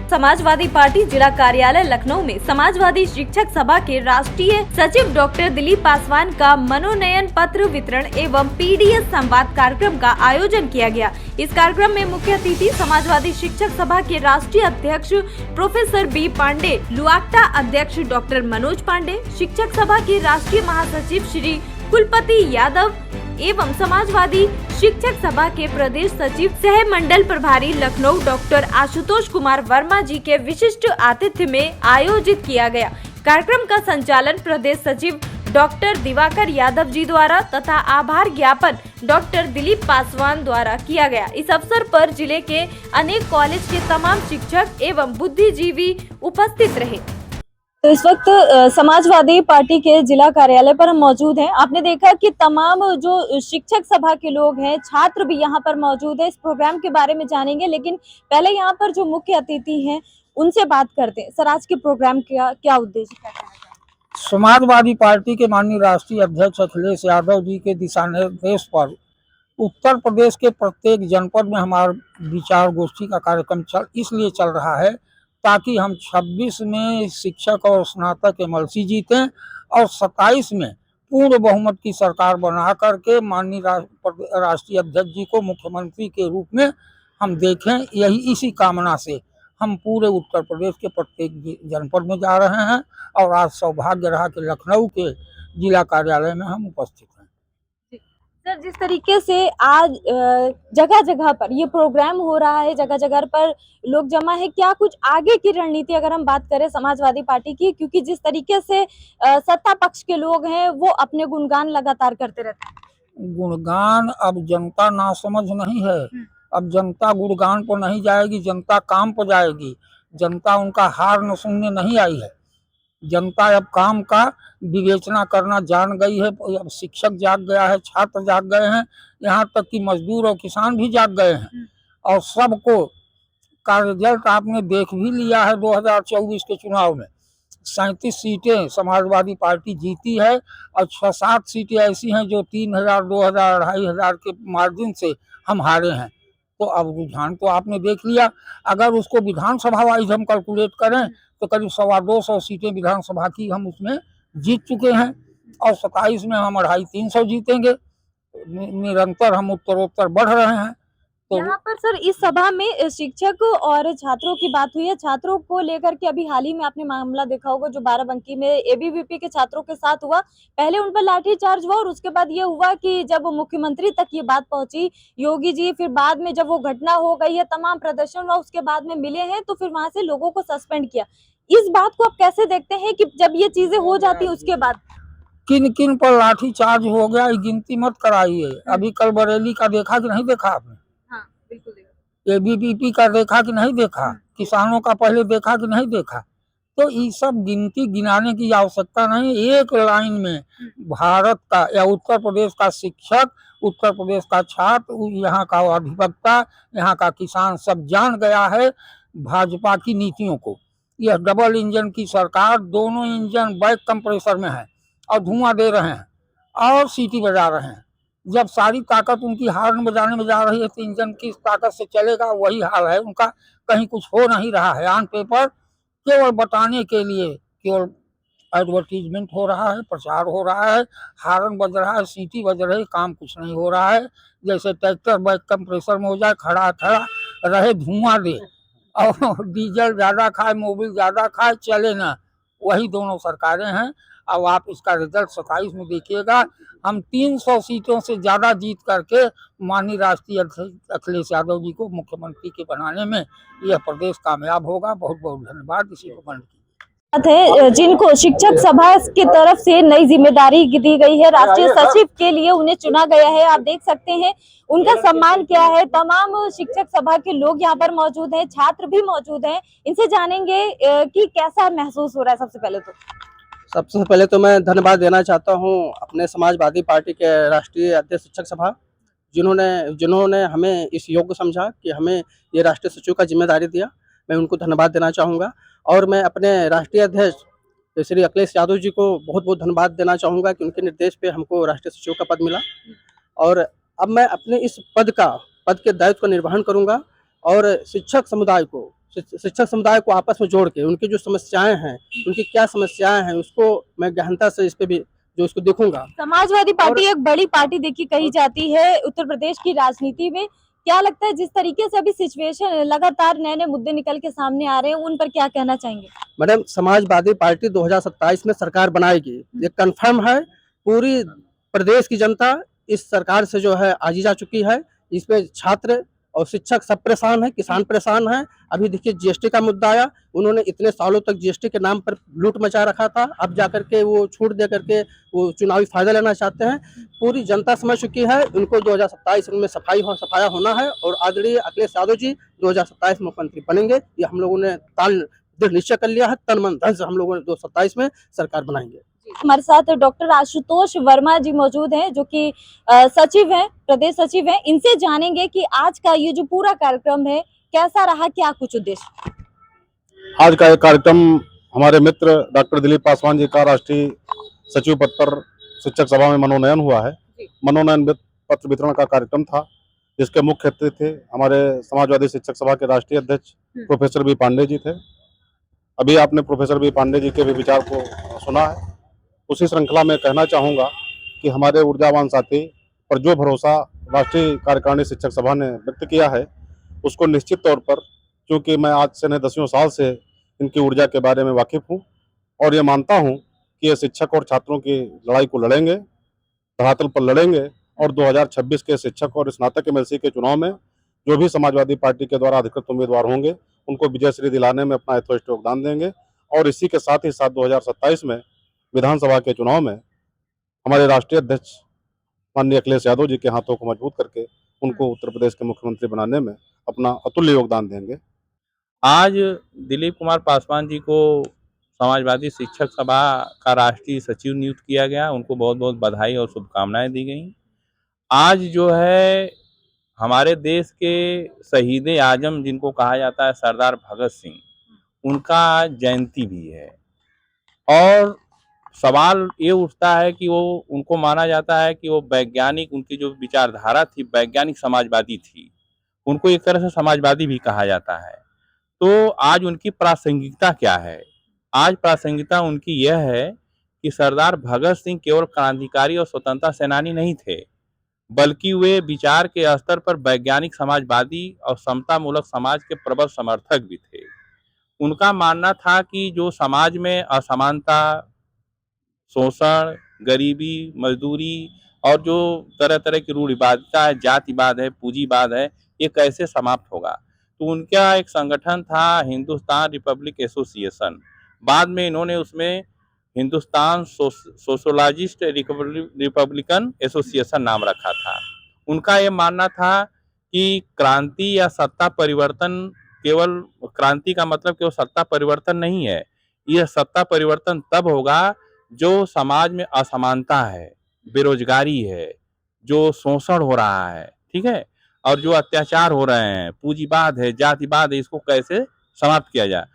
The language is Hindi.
समाजवादी पार्टी जिला कार्यालय लखनऊ में समाजवादी शिक्षक सभा के राष्ट्रीय सचिव डॉक्टर दिलीप पासवान का मनोनयन पत्र वितरण एवं पीडीएस संवाद कार्यक्रम का आयोजन किया गया। इस कार्यक्रम में मुख्य अतिथि समाजवादी शिक्षक सभा के राष्ट्रीय अध्यक्ष प्रोफेसर बी पांडे, लुआक्टा अध्यक्ष डॉक्टर मनोज पांडे, शिक्षक सभा के राष्ट्रीय महासचिव श्री कुलपति यादव एवं समाजवादी शिक्षक सभा के प्रदेश सचिव सह मंडल प्रभारी लखनऊ डॉक्टर आशुतोष कुमार वर्मा जी के विशिष्ट आतिथ्य में आयोजित किया गया। कार्यक्रम का संचालन प्रदेश सचिव डॉक्टर दिवाकर यादव जी द्वारा तथा आभार ज्ञापन डॉक्टर दिलीप पासवान द्वारा किया गया। इस अवसर पर जिले के अनेक कॉलेज के तमाम शिक्षक एवं बुद्धिजीवी उपस्थित रहे। तो इस वक्त समाजवादी पार्टी के जिला कार्यालय पर हम मौजूद हैं। आपने देखा कि तमाम जो शिक्षक सभा के लोग हैं, छात्र भी यहाँ पर मौजूद है। इस प्रोग्राम के बारे में जानेंगे, लेकिन पहले यहाँ पर जो मुख्य अतिथि हैं उनसे बात करते हैं। सर, आज के प्रोग्राम का क्या उद्देश्य है? समाजवादी पार्टी के माननीय राष्ट्रीय अध्यक्ष अखिलेश यादव जी के दिशा निर्देश पर उत्तर प्रदेश के प्रत्येक जनपद में हमारा विचार गोष्ठी का कार्यक्रम इसलिए चल रहा है ताकि हम 26 में शिक्षक और स्नातक एमएलसी जीतें और 27 में पूर्ण बहुमत की सरकार बना करके माननीय राष्ट्रीय अध्यक्ष जी को मुख्यमंत्री के रूप में हम देखें। यही इसी कामना से हम पूरे उत्तर प्रदेश के प्रत्येक जनपद में जा रहे हैं और आज सौभाग्य रहा कि लखनऊ के जिला कार्यालय में हम उपस्थित हैं। सर, जिस तरीके से आज जगह जगह पर ये प्रोग्राम हो रहा है, जगह जगह पर लोग जमा है, क्या कुछ आगे की रणनीति अगर हम बात करें समाजवादी पार्टी की, क्योंकि जिस तरीके से सत्ता पक्ष के लोग हैं वो अपने गुणगान लगातार करते रहते हैं। गुणगान अब जनता नासमझ नहीं है। अब जनता गुणगान पर नहीं जाएगी, जनता काम पर जाएगी। जनता उनका हार न सुनने नहीं आई है। जनता अब काम का विवेचना करना जान गई है। अब शिक्षक जाग गया है, छात्र जाग गए हैं, यहाँ तक कि मजदूर और किसान भी जाग गए हैं। और सबको का रिजल्ट आपने देख भी लिया है। 2024 के चुनाव में 37 सीटें समाजवादी पार्टी जीती है और 6-7 सीटें ऐसी हैं जो 3000, 2000, 2500 के मार्जिन से हम हारे हैं। तो अब रुझान तो आपने देख लिया। अगर उसको विधानसभा वाइज हम कैलकुलेट करें तो करीब 250 सीटें विधानसभा की हम उसमें जीत चुके हैं और 27 में हम 250-300 जीतेंगे। निरंतर हम उत्तरोत्तर बढ़ रहे हैं। तो यहाँ पर सर इस सभा में शिक्षक और छात्रों की बात हुई है। छात्रों को लेकर के अभी हाल ही में आपने मामला देखा होगा जो बाराबंकी में एबीवीपी के छात्रों के साथ हुआ। पहले उन पर लाठीचार्ज हुआ और उसके बाद ये हुआ कि जब मुख्यमंत्री तक ये बात पहुंची, योगी जी, फिर बाद में जब वो घटना हो गई है, तमाम प्रदर्शन हुआ, उसके बाद में मिले हैं तो फिर वहां से लोगों को सस्पेंड किया। इस बात को आप कैसे देखते हैं कि जब ये चीजें हो जाती है उसके बाद किन किन पर लाठीचार्ज हो गया गिनती मत कराइए। अभी कल बरेली का देखा कि नहीं देखा आपने? एबीवीपी का देखा कि नहीं देखा? किसानों का पहले देखा कि नहीं देखा? तो ये सब गिनती गिनाने की आवश्यकता नहीं। एक लाइन में भारत का या उत्तर प्रदेश का शिक्षक, उत्तर प्रदेश का छात्र, यहाँ का अधिवक्ता, यहाँ का किसान सब जान गया है भाजपा की नीतियों को। यह डबल इंजन की सरकार, दोनों इंजन बैक कंप्रेसर में है और धुआं दे रहे हैं और सीटी बजा रहे हैं। जब सारी ताकत उनकी हार्न बजाने में जा रही है तो इंजन किस ताकत से चलेगा? वही हाल है उनका। कहीं कुछ हो नहीं रहा है। ऑन पेपर केवल बताने के लिए केवल एडवर्टीजमेंट हो रहा है, प्रचार हो रहा है, हार्न बज रहा है, सीटी बज रही है, काम कुछ नहीं हो रहा है। जैसे ट्रैक्टर बैक कंप्रेसर में हो जाए, खड़ा खड़ा रहे, धुआं दे और डीजल ज़्यादा खाए, मोबिल ज़्यादा खाए, चले ना। वही दोनों सरकारें हैं। अब आप इसका रिजल्ट 27 में देखिएगा। हम 300 सीटों से ज़्यादा जीत करके माननीय राष्ट्रीय अध्यक्ष अखिलेश यादव जी को मुख्यमंत्री के बनाने में यह प्रदेश कामयाब होगा। बहुत बहुत धन्यवाद। इसी को बंद है जिनको शिक्षक सभा की तरफ से नई जिम्मेदारी दी गई है, राष्ट्रीय सचिव के लिए उन्हें चुना गया है। आप देख सकते हैं उनका सम्मान क्या है। तमाम शिक्षक सभा के लोग यहाँ पर मौजूद हैं, छात्र भी मौजूद हैं। इनसे जानेंगे कि कैसा महसूस हो रहा है। सबसे पहले तो मैं धन्यवाद देना चाहता हूँ अपने समाजवादी पार्टी के राष्ट्रीय अध्यक्ष शिक्षक सभा, जिन्होंने हमें इस योग्य समझा कि हमें ये राष्ट्रीय सचिव का जिम्मेदारी दिया। मैं उनको धन्यवाद देना चाहूँगा और मैं अपने राष्ट्रीय अध्यक्ष श्री अखिलेश यादव जी को बहुत बहुत धन्यवाद देना चाहूँगा कि उनके निर्देश पे हमको राष्ट्रीय सचिव का पद मिला। और अब मैं अपने इस पद के दायित्व का निर्वहन करूँगा और शिक्षक समुदाय को शिक्षक समुदाय को आपस में जोड़ के उनकी जो समस्याएं हैं, उनकी क्या समस्याएं हैं, उसको मैं गहनता से इस पे भी जो इसको देखूंगा। समाजवादी पार्टी एक बड़ी पार्टी देखी कही जाती है उत्तर प्रदेश की राजनीति में। क्या लगता है जिस तरीके से अभी सिचुएशन लगातार नए नए मुद्दे निकल के सामने आ रहे हैं, उन पर क्या कहना चाहेंगे? मैडम, समाजवादी पार्टी 2027 में सरकार बनाएगी, ये कंफर्म है। पूरी प्रदेश की जनता इस सरकार से जो है आजी जा चुकी है। इसमें छात्र और शिक्षक सब परेशान है, किसान परेशान है। अभी देखिए जीएसटी का मुद्दा आया, उन्होंने इतने सालों तक जीएसटी के नाम पर लूट मचा रखा था, अब जाकर के वो छूट दे करके वो चुनावी फायदा लेना चाहते हैं। पूरी जनता समझ चुकी है, उनको 2027 में सफाया होना है और आदरणीय अखिलेश यादव जी 2027 मुख्यमंत्री बनेंगे। ये हम लोगों ने दृढ़ निश्चय कर लिया है, तन मन धन से हम लोगों ने 2027 में सरकार बनाएंगे। हमारे साथ डॉक्टर आशुतोष वर्मा जी मौजूद हैं, जो कि सचिव हैं, प्रदेश सचिव हैं। इनसे जानेंगे कि आज का ये जो पूरा कार्यक्रम है कैसा रहा, क्या कुछ उद्देश्य? आज का एक कार्यक्रम हमारे मित्र डॉक्टर दिलीप पासवान जी का राष्ट्रीय सचिव पद पर शिक्षक सभा में मनोनयन हुआ है। मनोनयन पत्र वितरण का कार्यक्रम था, जिसके मुख्य अतिथि थे हमारे समाजवादी शिक्षक सभा के राष्ट्रीय अध्यक्ष प्रोफेसर बी पांडे जी थे। अभी आपने प्रोफेसर बी पांडे जी के भी विचार को सुना है। उसी श्रृंखला में कहना चाहूँगा कि हमारे ऊर्जावान साथी पर जो भरोसा राष्ट्रीय कार्यकारिणी शिक्षक सभा ने व्यक्त किया है, उसको निश्चित तौर पर, क्योंकि मैं आज से नहीं 10 साल से इनकी ऊर्जा के बारे में वाकिफ हूँ और ये मानता हूँ कि ये शिक्षक और छात्रों की लड़ाई को लड़ेंगे, धरातल पर लड़ेंगे और 2026 के शिक्षक और स्नातक एमएलसी के चुनाव में जो भी समाजवादी पार्टी के द्वारा अधिकृत उम्मीदवार होंगे, उनको विजयश्री दिलाने में अपना यथोचित योगदान देंगे। और इसी के साथ ही साथ 2027 में विधानसभा के चुनाव में हमारे राष्ट्रीय अध्यक्ष माननीय अखिलेश यादव जी के हाथों को मजबूत करके उनको उत्तर प्रदेश के मुख्यमंत्री बनाने में अपना अतुल्य योगदान देंगे। आज दिलीप कुमार पासवान जी को समाजवादी शिक्षक सभा का राष्ट्रीय सचिव नियुक्त किया गया। उनको बहुत बहुत बधाई और शुभकामनाएं दी गई। आज जो है हमारे देश के शहीद आजम जिनको कहा जाता है सरदार भगत सिंह, उनका जयंती भी है और सवाल ये उठता है कि वो उनको माना जाता है कि वो वैज्ञानिक, उनकी जो विचारधारा थी वैज्ञानिक समाजवादी थी, उनको एक तरह से समाजवादी भी कहा जाता है। तो आज उनकी प्रासंगिकता क्या है? आज प्रासंगिकता उनकी यह है कि सरदार भगत सिंह केवल क्रांतिकारी और स्वतंत्रता सेनानी नहीं थे, बल्कि वे विचार के स्तर पर वैज्ञानिक समाजवादी और समतामूलक समाज के प्रबल समर्थक भी थे। उनका मानना था कि जो समाज में असमानता, शोषण, गरीबी, मजदूरी और जो तरह तरह की रूढ़िवादिता है, जातिवाद है, पूंजीवाद है, ये कैसे समाप्त होगा। तो उनका एक संगठन था हिंदुस्तान रिपब्लिक एसोसिएशन। बाद में इन्होंने उसमें हिंदुस्तान सोशलिस्ट रिपब्लिकन एसोसिएशन नाम रखा था। उनका ये मानना था कि क्रांति या सत्ता परिवर्तन, केवल क्रांति का मतलब केवल सत्ता परिवर्तन नहीं है। यह सत्ता परिवर्तन तब होगा जो समाज में असमानता है, बेरोजगारी है, जो शोषण हो रहा है, ठीक है, और जो अत्याचार हो रहे हैं, पूंजीवाद है, जातिवाद है, इसको कैसे समाप्त किया जाए।